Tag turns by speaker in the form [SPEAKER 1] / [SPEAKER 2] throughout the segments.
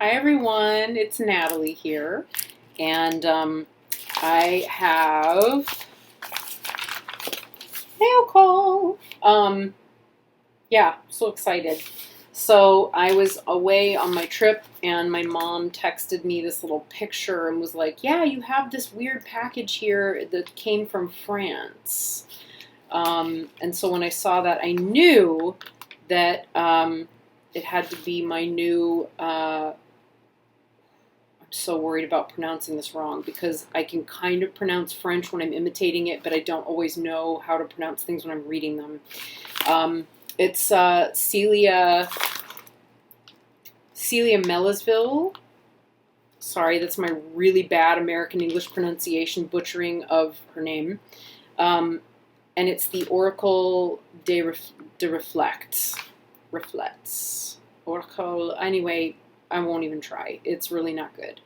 [SPEAKER 1] Hi everyone, it's Natalie here, and I have mail call. Yeah, so excited. So I was away on my trip, and my mom texted me this little picture and was like, "Yeah, you have this weird package here that came from France." And so when I saw that, I knew that it had to be my new. So worried about pronouncing this wrong because I can kind of pronounce French when I'm imitating it, but I don't always know how to pronounce things when I'm reading them. It's Celia Meleville. Sorry, that's my really bad American English pronunciation, butchering of her name. And it's the Oracle de Reflects. Oracle. Anyway, I won't even try. It's really not good.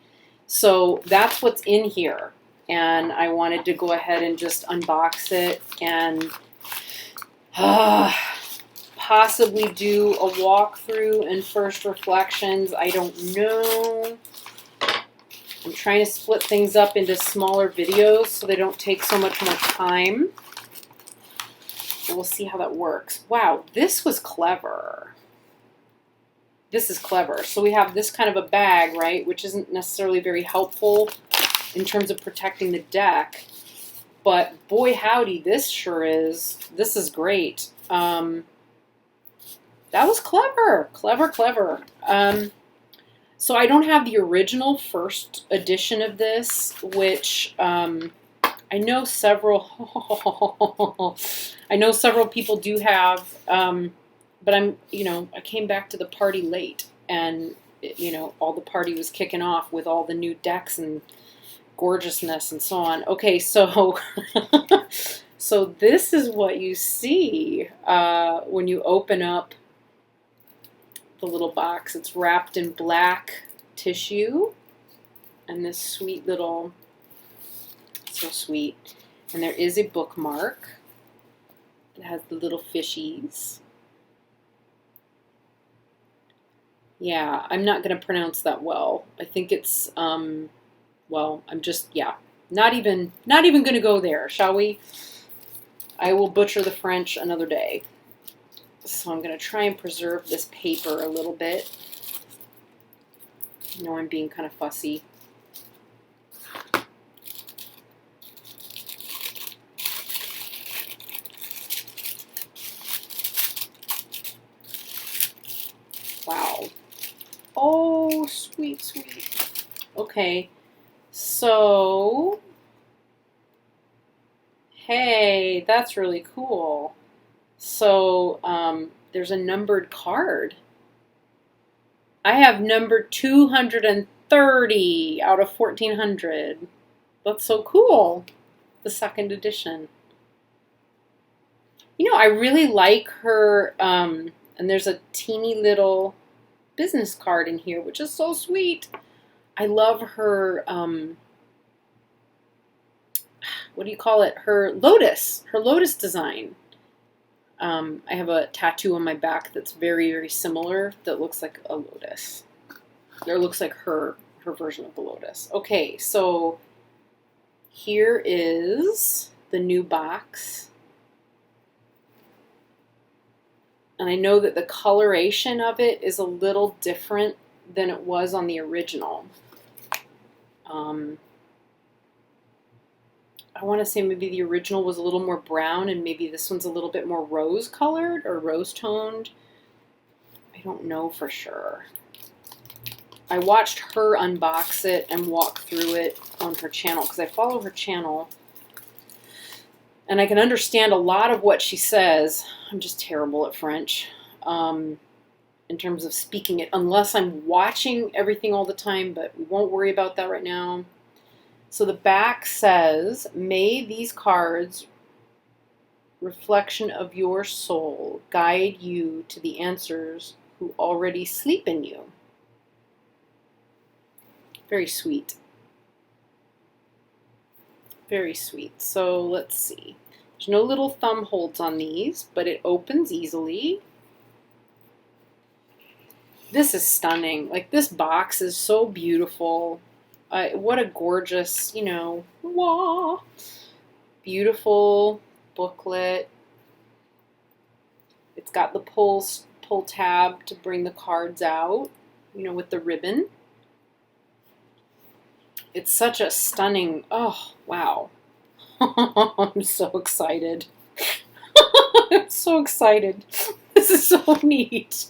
[SPEAKER 1] So that's what's in here. And I wanted to go ahead and just unbox it and possibly do a walkthrough and first reflections. I don't know. I'm trying to split things up into smaller videos so they don't take so much more time. And we'll see how that works. Wow, this was clever. This is clever. So we have this kind of a bag, right, which isn't necessarily very helpful in terms of protecting the deck. But boy, howdy, this sure is. This is great. That was clever. Clever. So I don't have the original first edition of this, which I know several people do have. But I came back to the party late, and all the party was kicking off with all the new decks and gorgeousness and so on. Okay, so so this is what you see when you open up the little box. It's wrapped in black tissue, and this sweet little, so sweet. And there is a bookmark that has the little fishies. Yeah, I'm not going to pronounce that well. I think it's, well, I'm just, yeah, not even going to go there, shall we? I will butcher the French another day. So I'm going to try and preserve this paper a little bit. I know I'm being kind of fussy. Wow. Oh, sweet. Okay, so, hey, that's really cool. So, there's a numbered card. I have number 230 out of 1400. That's so cool. The second edition. I really like her, and there's a teeny little business card in here, which is so sweet. I love her, what do you call it? Her lotus design. I have a tattoo on my back that's very, very similar that looks like a lotus. Or looks like her version of the lotus. Okay, so here is the new box. And I know that the coloration of it is a little different than it was on the original. I want to say maybe the original was a little more brown and maybe this one's a little bit more rose colored or rose toned. I don't know for sure. I watched her unbox it and walk through it on her channel because I follow her channel. And I can understand a lot of what she says. I'm just terrible at French in terms of speaking it, unless I'm watching everything all the time, but we won't worry about that right now. So the back says, "May these cards, reflection of your soul, guide you to the answers who already sleep in you." Very sweet. Very sweet. So let's see. There's no little thumb holds on these, but it opens easily. This is stunning. Like, this box is so beautiful. What a gorgeous, you know, wah, beautiful booklet. It's got the pull tab to bring the cards out, you know, with the ribbon. It's such a stunning, oh, wow. I'm so excited. I'm so excited. This is so neat.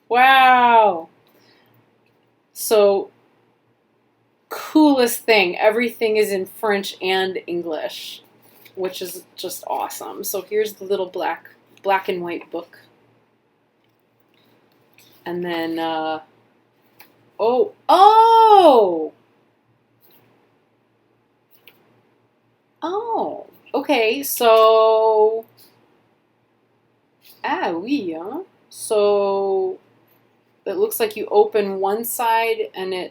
[SPEAKER 1] Wow. So, coolest thing. Everything is in French and English, which is just awesome. So here's the little black and white book. And then, okay, so, oui, hein? So, it looks like you open one side and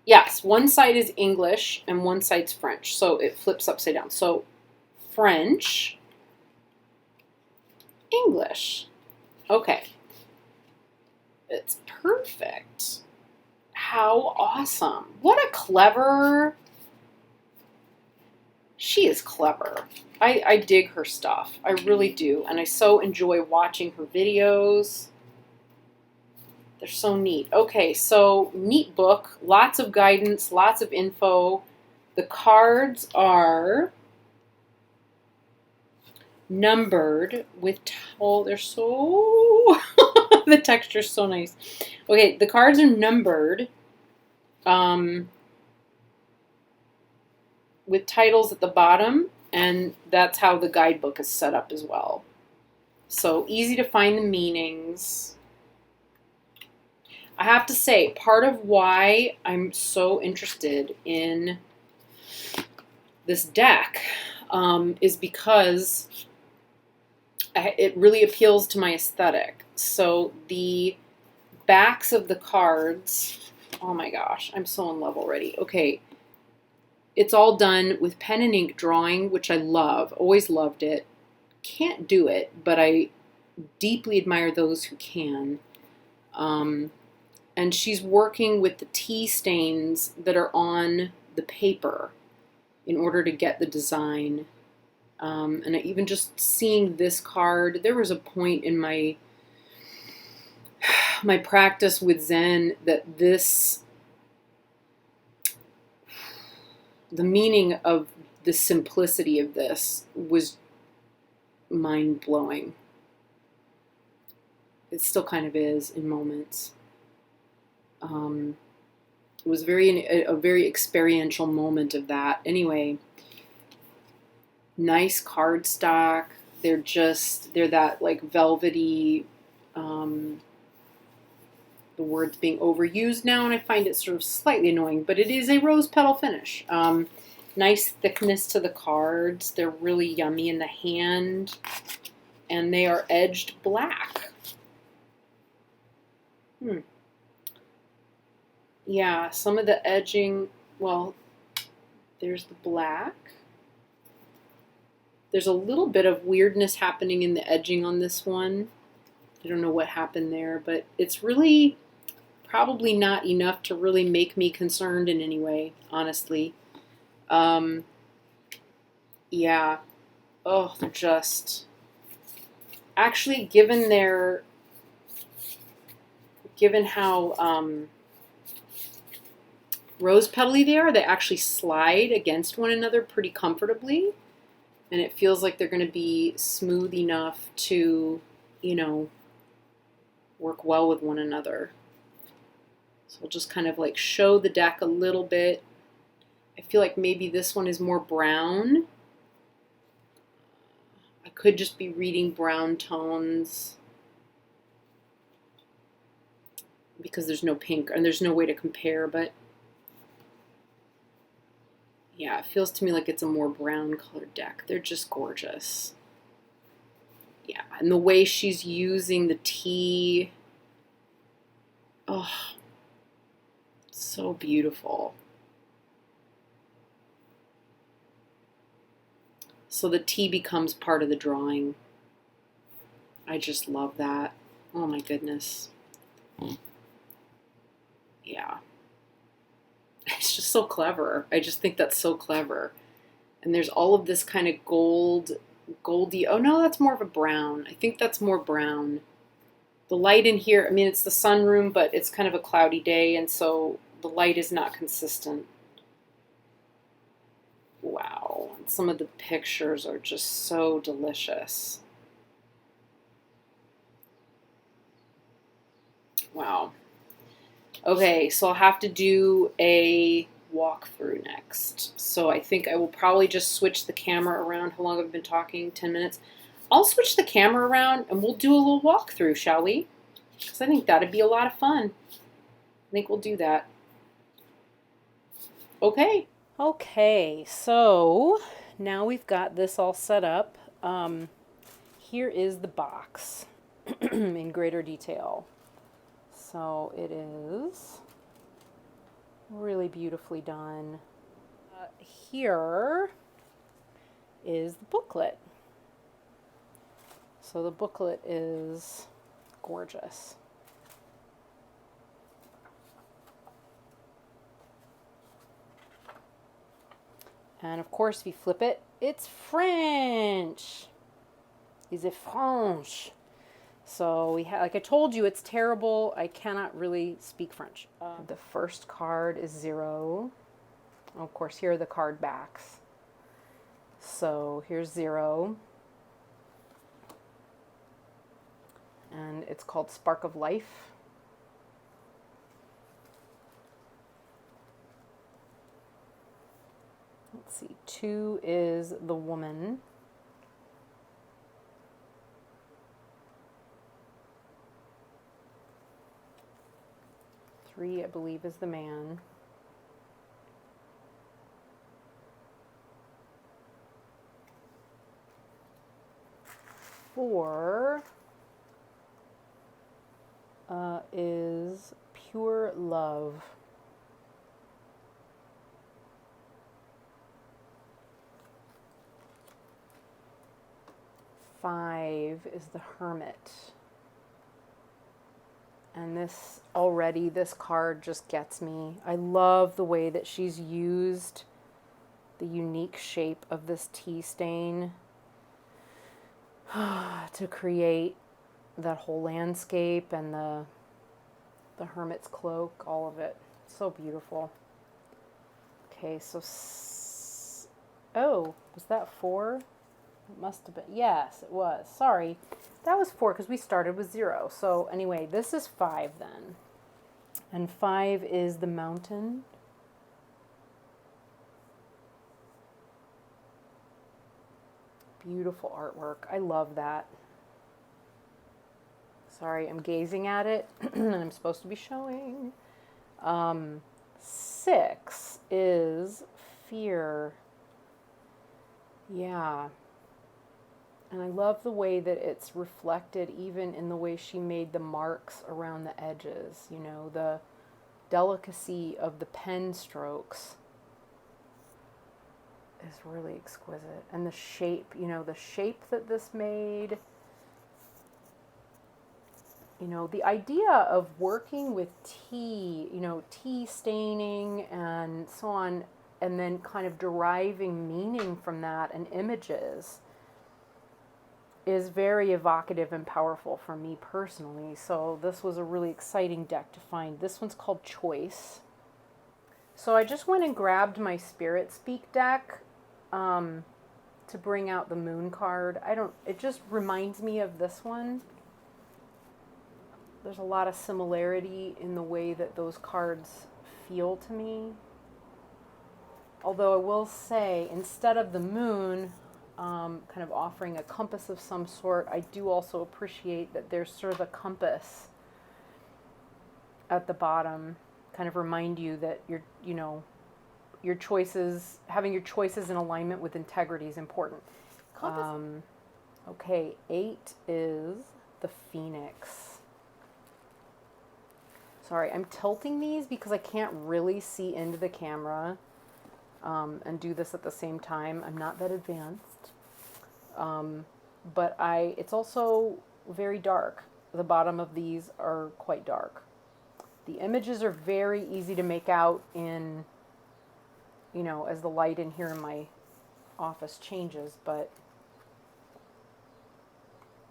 [SPEAKER 1] yes, one side is English and one side's French, so it flips upside down. So, French, English. Okay. It's perfect. How awesome. What a clever... She is clever. I dig her stuff. I really do. And I so enjoy watching her videos. They're so neat. Okay, so neat book. Lots of guidance, lots of info. The cards are numbered with... Oh, they're so... The texture's so nice. Okay, the cards are numbered with titles at the bottom, and that's how the guidebook is set up as well. So easy to find the meanings. I have to say, part of why I'm so interested in this deck is because it really appeals to my aesthetic. So the backs of the cards, oh my gosh, I'm so in love already. Okay, it's all done with pen and ink drawing, which I love, always loved it. Can't do it, but I deeply admire those who can. And she's working with the tea stains that are on the paper in order to get the design. And even just seeing this card, there was a point in my practice with Zen that the meaning of the simplicity of this was mind-blowing. It still kind of is in moments. It was a very experiential moment of that. Anyway, nice cardstock. They're that like velvety, the word's being overused now, and I find it sort of slightly annoying, but it is a rose petal finish. Nice thickness to the cards. They're really yummy in the hand, and they are edged black. Yeah, some of the edging, well, there's the black. There's a little bit of weirdness happening in the edging on this one. I don't know what happened there, but it's really probably not enough to really make me concerned in any way, honestly. Yeah. Oh, they're just... Actually, given how rose petally they are, they actually slide against one another pretty comfortably. And it feels like they're going to be smooth enough to, you know, work well with one another. So I'll just kind of like show the deck a little bit. I feel like maybe this one is more brown. I could just be reading brown tones because there's no pink and there's no way to compare, but yeah, it feels to me like it's a more brown colored deck. They're just gorgeous. Yeah, and the way she's using the tea, oh, so beautiful. So the tea becomes part of the drawing. I just love that. Oh my goodness. Yeah. It's just so clever. I just think that's so clever. And there's all of this kind of goldy. Oh no, that's more of a brown. I think that's more brown. The light in here, I mean, it's the sunroom, but it's kind of a cloudy day, and so the light is not consistent. Wow. Some of the pictures are just so delicious. Wow. Okay, so I'll have to do a walkthrough next. So I think I will probably just switch the camera around. How long have I been talking? 10 minutes? I'll switch the camera around and we'll do a little walkthrough, shall we? Because I think that'd be a lot of fun. I think we'll do that. Okay. Okay, so now we've got this all set up. Here is the box in greater detail. So it is really beautifully done. Here is the booklet. So the booklet is gorgeous. And of course, if you flip it, it's French. Is it French? So we have, like I told you, it's terrible. I cannot really speak French. The first card is 0. Of course, here are the card backs. So here's 0. And it's called Spark of Life. Let's see, 2 is the woman. 3, I believe, is the man. 4 is pure love. 5 is the hermit. And this card just gets me. I love the way that she's used the unique shape of this tea stain to create that whole landscape and the hermit's cloak, all of it. So beautiful. Okay, so, oh, was that 4? It must have been, yes, it was. Sorry, that was 4 because we started with 0. So anyway, this is 5 then. And 5 is the mountain. Beautiful artwork. I love that. Sorry, I'm gazing at it and I'm supposed to be showing. 6 is fear. Yeah. And I love the way that it's reflected even in the way she made the marks around the edges. You know, the delicacy of the pen strokes is really exquisite. And the shape, you know, the shape that this made. You know, the idea of working with tea, you know, tea staining and so on, and then kind of deriving meaning from that and images is very evocative and powerful for me personally. So this was a really exciting deck to find. This one's called Choice. So I just went and grabbed my Spirit Speak deck to bring out the Moon card. It just reminds me of this one. There's a lot of similarity in the way that those cards feel to me. Although I will say, instead of the moon kind of offering a compass of some sort, I do also appreciate that there's sort of a compass at the bottom, kind of remind you that your choices, having your choices in alignment with integrity is important. Okay, 8 is the Phoenix. Sorry, I'm tilting these because I can't really see into the camera and do this at the same time. I'm not that advanced. But it's also very dark. The bottom of these are quite dark. The images are very easy to make out in, you know, as the light in here in my office changes, but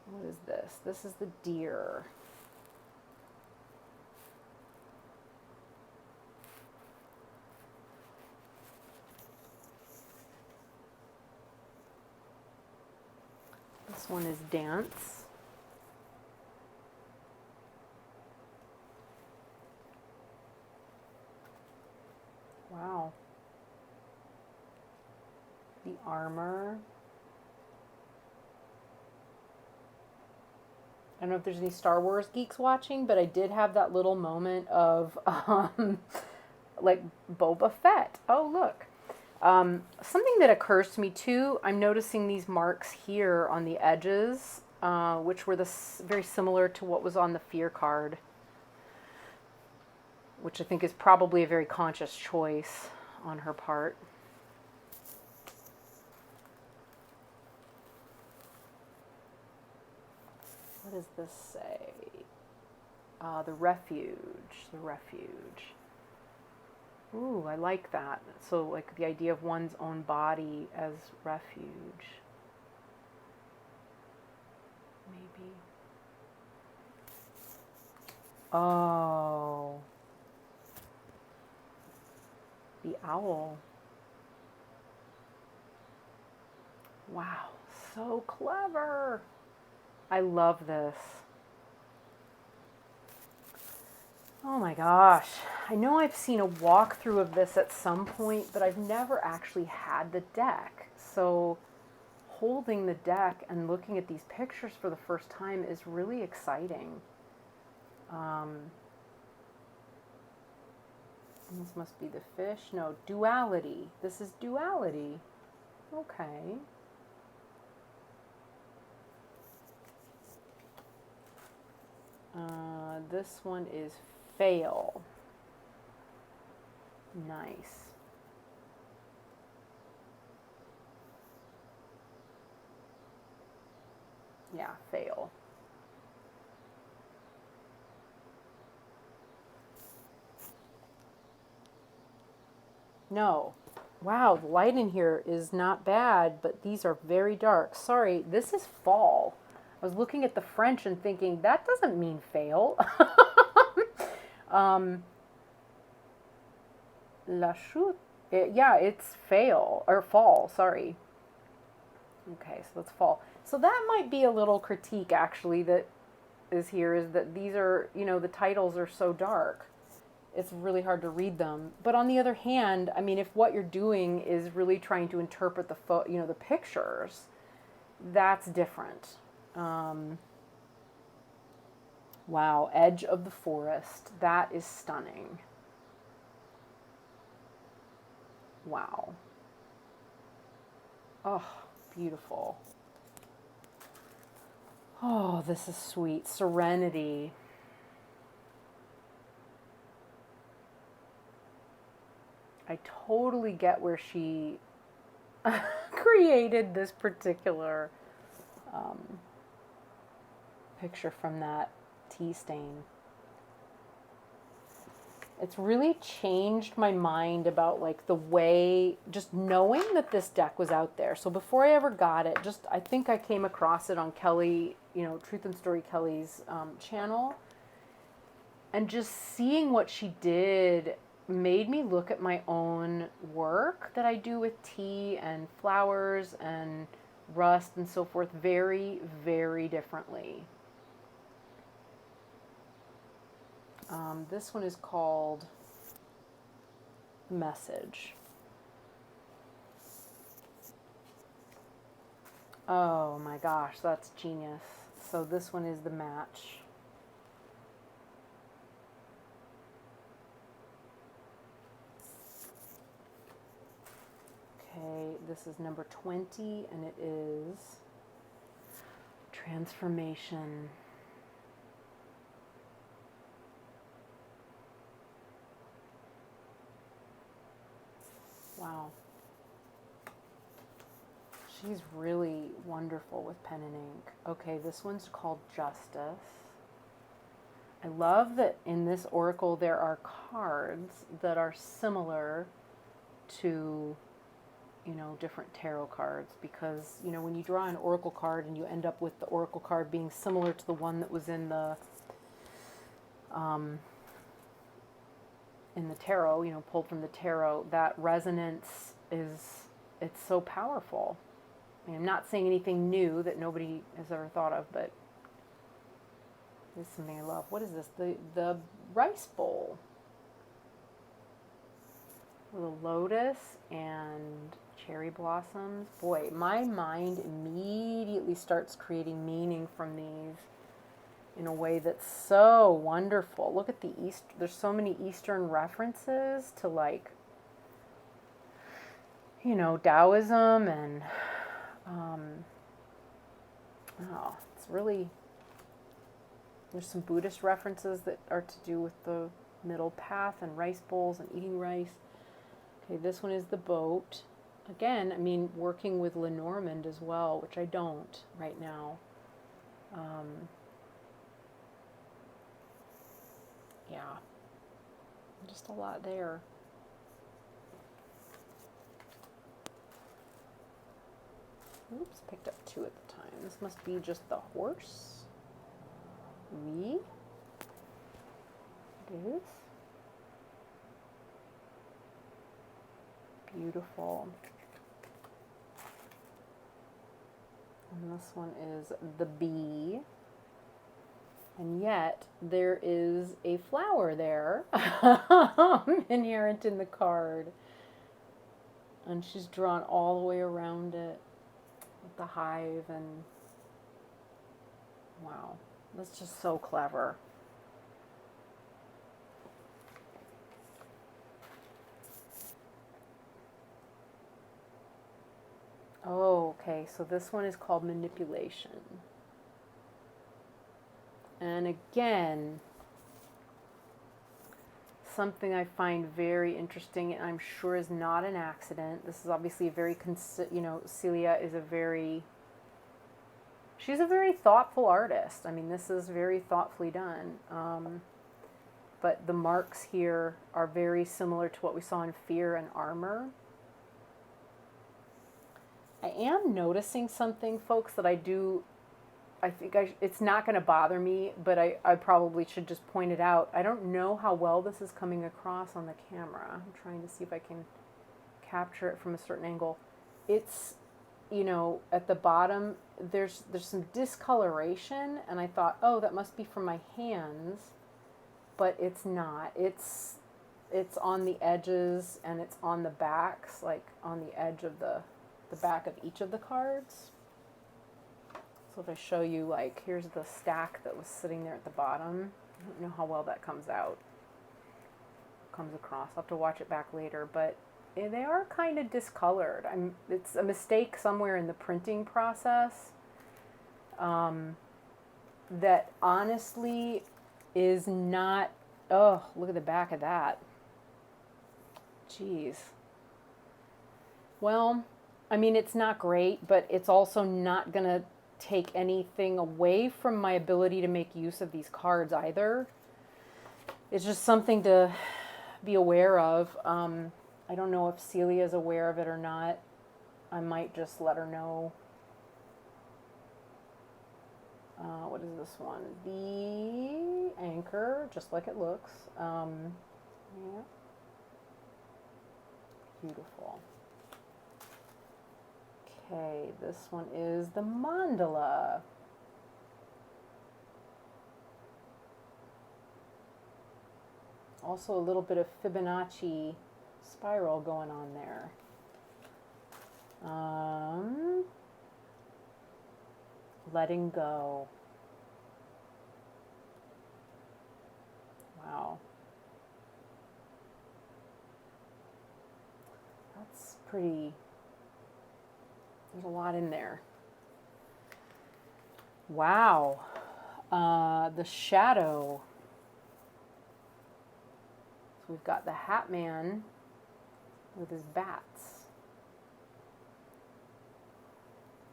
[SPEAKER 1] what is this? This is the deer. This one is dance. Wow. The armor. I don't know if there's any Star Wars geeks watching, but I did have that little moment of like Boba Fett. Oh, look. Something that occurs to me too, I'm noticing these marks here on the edges, which were very similar to what was on the fear card, which I think is probably a very conscious choice on her part. What does this say? The refuge, the refuge. Ooh, I like that. So like the idea of one's own body as refuge. Maybe. Oh. The owl. Wow, so clever. I love this. Oh my gosh. I know I've seen a walkthrough of this at some point, but I've never actually had the deck. So holding the deck and looking at these pictures for the first time is really exciting. This must be the fish. No, duality. This is duality. Okay. This one is fail. Nice. Yeah, fail. No. Wow, the light in here is not bad, but these are very dark. Sorry, this is fall. I was looking at the French and thinking, that doesn't mean fail. La chute. Yeah, it's fail, or fall, sorry. Okay, so it's fall. So that might be a little critique, actually, that is here, is that these are, you know, the titles are so dark. It's really hard to read them. But on the other hand, I mean, if what you're doing is really trying to interpret the pictures, that's different. Wow, edge of the forest. That is stunning. Wow. Oh, beautiful. Oh, this is sweet. Serenity. I totally get where she created this particular picture from that tea stain. It's really changed my mind about like the way, just knowing that this deck was out there. So before I ever got it, I think I came across it on Kelly, Truth and Story Kelly's channel. And just seeing what she did made me look at my own work that I do with tea and flowers and rust and so forth very, very differently. This one is called Message. Oh my gosh, that's genius. So this one is the match. Okay, this is number 20, and it is Transformation. Wow. She's really wonderful with pen and ink. Okay, this one's called Justice. I love that in this oracle there are cards that are similar to, you know, different tarot cards, because, you know, when you draw an oracle card and you end up with the oracle card being similar to the one that was in the tarot, you know, pulled from the tarot, that resonance it's so powerful. I mean, I'm not saying anything new that nobody has ever thought of, but this is something I love. What is this? The rice bowl. With a lotus and cherry blossoms. Boy, my mind immediately starts creating meaning from these in a way that's so wonderful. Look at the East. There's so many Eastern references to, like, you know, Taoism and oh, it's really, there's some Buddhist references that are to do with the middle path and rice bowls and eating rice. Okay, this one is the boat. Again, I mean, working with Lenormand as well, which I don't right now. Yeah, just a lot there. Oops, picked up two at the time. This must be just the horse. Oui. It is. Beautiful. And this one is the bee. And yet, there is a flower there, inherent in the card. And she's drawn all the way around it with the hive, and wow, that's just so clever. Oh, okay, so this one is called Manipulation. And again, something I find very interesting, and I'm sure is not an accident. This is obviously a very, you know, Celia is she's a very thoughtful artist. I mean, this is very thoughtfully done. But the marks here are very similar to what we saw in Fear and Armor. I am noticing something, folks, that I think it's not going to bother me, but I probably should just point it out. I don't know how well this is coming across on the camera. I'm trying to see if I can capture it from a certain angle. It's, you know, at the bottom, there's some discoloration, and I thought, oh, that must be from my hands, but it's not. It's on the edges, and it's on the backs, like on the edge of the back of each of the cards. So if I show you, like, here's the stack that was sitting there at the bottom. I don't know how well that comes across. I'll have to watch it back later, but they are kind of discolored. It's a mistake somewhere in the printing process that honestly is not, oh, look at the back of that. Jeez. Well, I mean, it's not great, but it's also not going to take anything away from my ability to make use of these cards either. It's just something to be aware of. I don't know if Celia is aware of it or not. I might just let her know. What is this one? The Anchor, just like it looks. Yeah. Beautiful. Okay, this one is the Mandala. Also a little bit of Fibonacci spiral going on there. Letting go. Wow. That's pretty... There's a lot in there. Wow. The shadow. So we've got the Hat Man with his bats.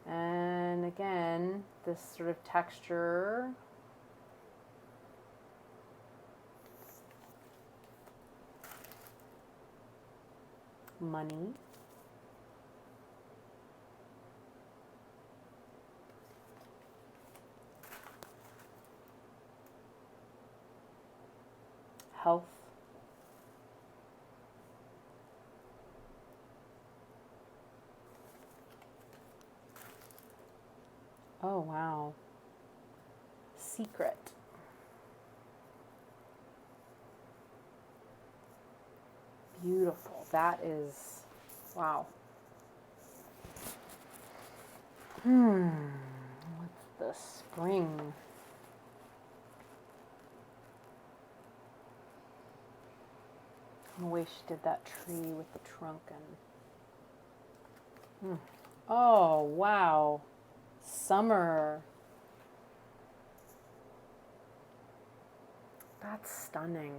[SPEAKER 1] And again, this sort of texture. Money. Health. Oh, wow. Secret. Beautiful. That is, wow. What's the spring? The way she did that tree with the trunk and. Oh, wow. Summer. That's stunning.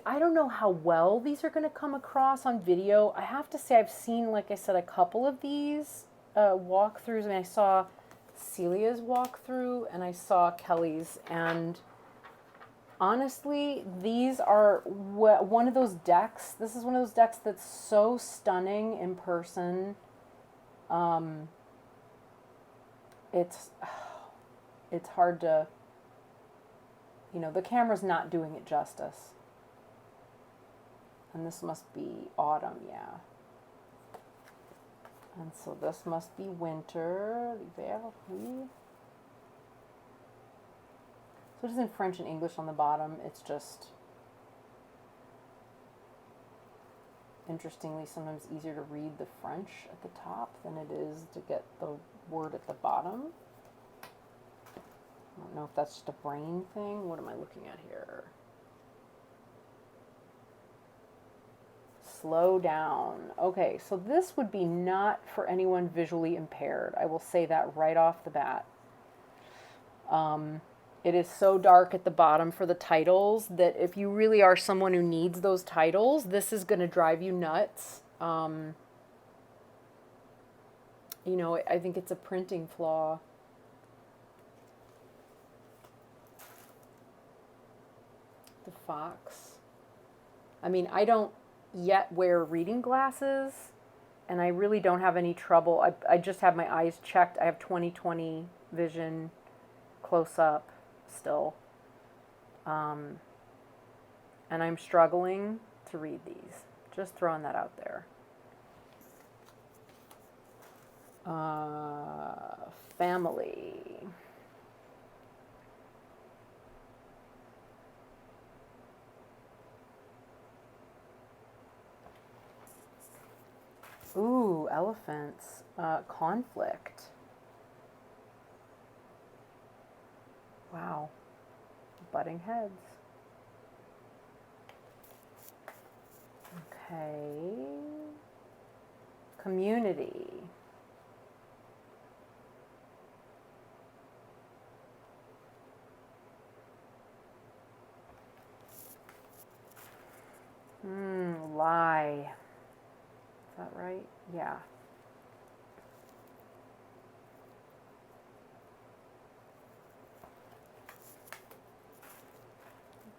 [SPEAKER 1] I don't know how well these are going to come across on video. I have to say I've seen, like I said, a couple of these walkthroughs. I mean, I saw Celia's walkthrough and I saw Kelly's. And honestly, these are one of those decks. This is one of those decks that's so stunning in person. It's hard to, the camera's not doing it justice. And this must be autumn, yeah. And so this must be winter. So it is in French and English on the bottom. It's just, interestingly, sometimes easier to read the French at the top than it is to get the word at the bottom. I don't know if that's just a brain thing. What am I looking at here? Slow down. Okay, so this would be not for anyone visually impaired. I will say that right off the bat. It is so dark at the bottom for the titles that if you really are someone who needs those titles, this is going to drive you nuts. I think it's a printing flaw. The fox. I mean, I don't yet wear reading glasses, and I really don't have any trouble. I just have my eyes checked. I have 20/20 vision close up still. And I'm struggling to read these. Just throwing that out there. Family. Ooh, elephants. Conflict. Wow. Butting heads. Okay. Community. Lie. Is that right? Yeah.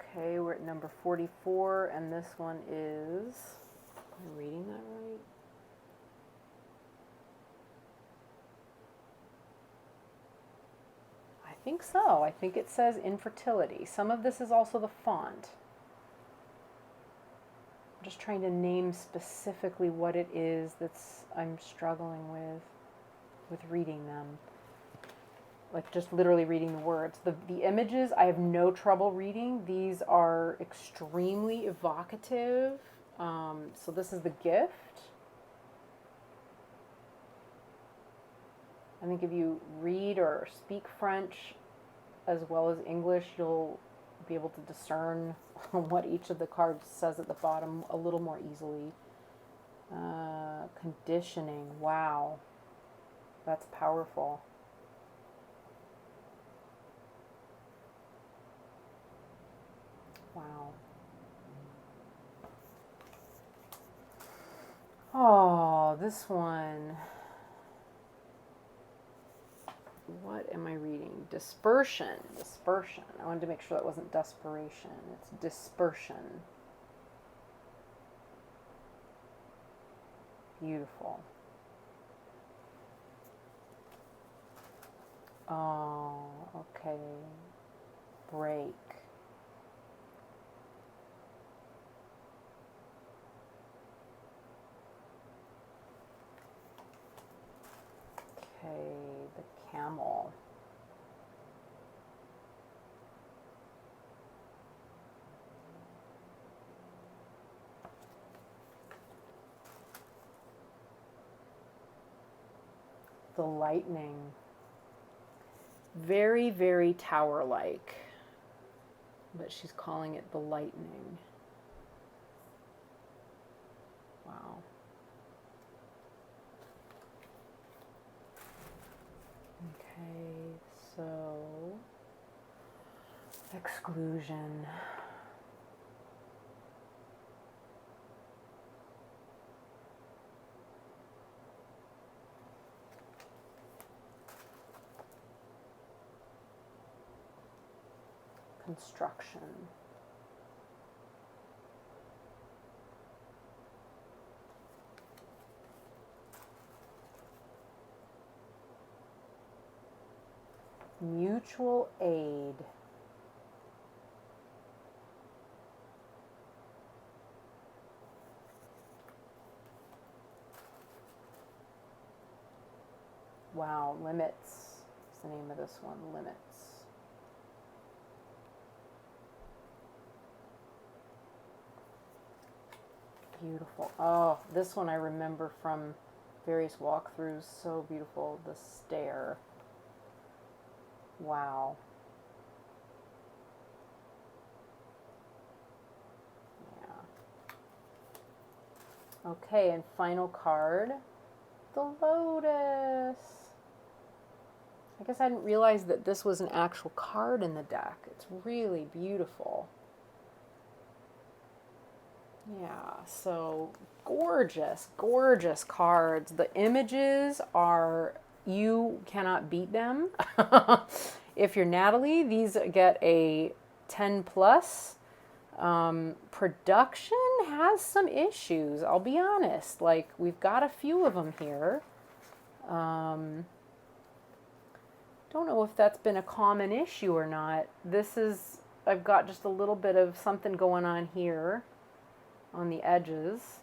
[SPEAKER 1] Okay, we're at number 44, and this one is, am I reading that right? I think so. I think it says infertility. Some of this is also the font. I'm just trying to name specifically what it is I'm struggling with reading them. Like just literally reading the words. The images I have no trouble reading. These are extremely evocative. So this is the gift. I think if you read or speak French as well as English, you'll be able to discern what each of the cards says at the bottom a little more easily. Conditioning. Wow. That's powerful. Wow. Oh, this one. What am I reading? Dispersion. Dispersion. I wanted to make sure that wasn't desperation. It's dispersion. Beautiful. Oh, okay. Break. Okay, the camel. The lightning. Very, very tower-like, but she's calling it the lightning. Wow. Okay, so exclusion. Construction. Mutual aid. Wow, limits is the name of this one, limits. Beautiful. Oh, this one I remember from various walkthroughs. So beautiful. The stair. Wow. Yeah. Okay, and final card. The Lotus. I guess I didn't realize that this was an actual card in the deck. It's really beautiful. Yeah, so gorgeous, gorgeous cards. The images are, you cannot beat them. If you're Natalie, these get a 10 plus. Production has some issues, I'll be honest. Like, we've got a few of them here. Don't know if that's been a common issue or not. This is, I've got just a little bit of something going on here on the edges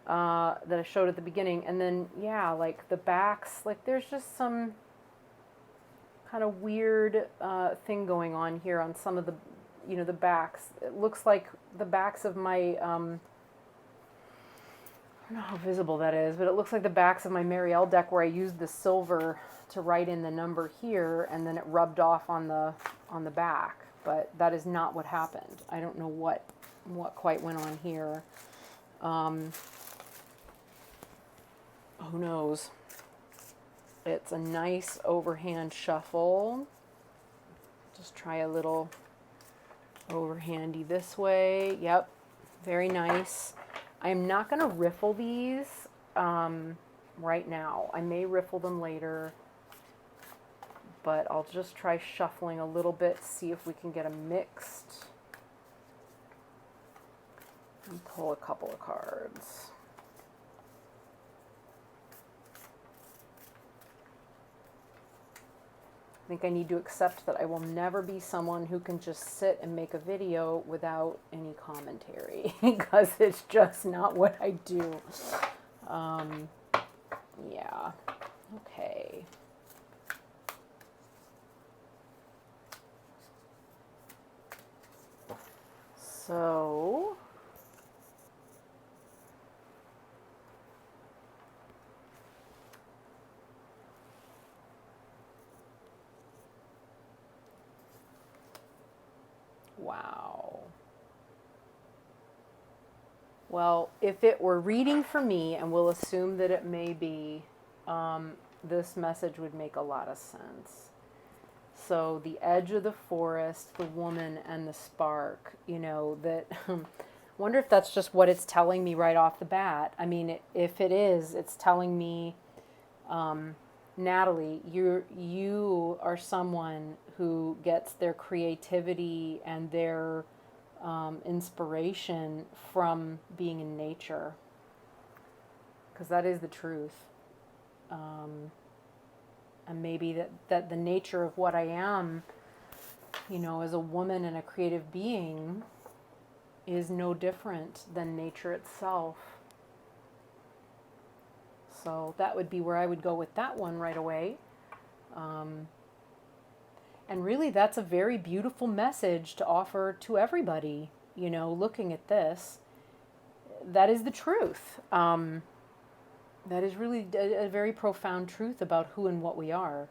[SPEAKER 1] that I showed at the beginning. And then, yeah, like the backs, like there's just some kind of weird thing going on here on some of the, you know, the backs. It looks like the backs of my, I don't know how visible that is, but it looks like the backs of my Marielle deck where I used the silver to write in the number here and then it rubbed off on the back. But that is not what happened. I don't know what quite went on here. Who knows? It's a nice overhand shuffle. Just try a little overhandy this way. Yep, very nice. I am not going to riffle these right now. I may riffle them later, but I'll just try shuffling a little bit, see if we can get a mixed. And pull a couple of cards. I think I need to accept that I will never be someone who can just sit and make a video without any commentary because it's just not what I do. Yeah. Okay. So wow. Well, if it were reading for me, and we'll assume that it may be, this message would make a lot of sense. So the edge of the forest, the woman, and the spark, you know, that Wonder if that's just what it's telling me right off the bat. I mean, if it is, it's telling me, Natalie, you are someone who gets their creativity and their inspiration from being in nature, because that is the truth. And maybe that the nature of what I am, as a woman and a creative being, is no different than nature itself. So that would be where I would go with that one right away. And really, that's a very beautiful message to offer to everybody, looking at this. That is the truth. That is really a very profound truth about who and what we are.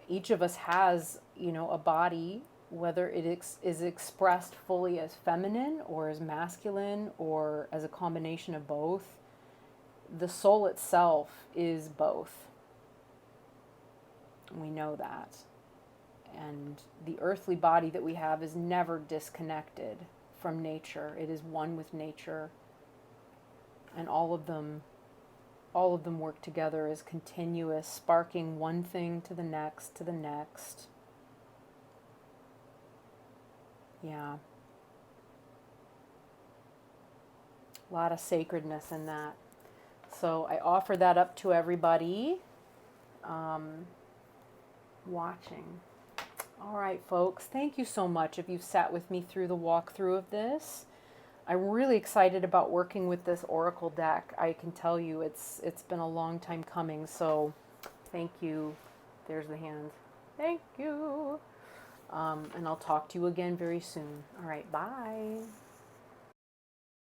[SPEAKER 1] Each of us has, a body, whether it is expressed fully as feminine or as masculine or as a combination of both. The soul itself is both. We know that. And the earthly body that we have is never disconnected from nature. It is one with nature. And all of them work together as continuous, sparking one thing to the next, to the next. Yeah. A lot of sacredness in that. So I offer that up to everybody watching. All right, folks, thank you so much if you've sat with me through the walkthrough of this. I'm really excited about working with this Oracle deck. I can tell you it's been a long time coming, so thank you. There's the hand. Thank you. And I'll talk to you again very soon. All right, bye.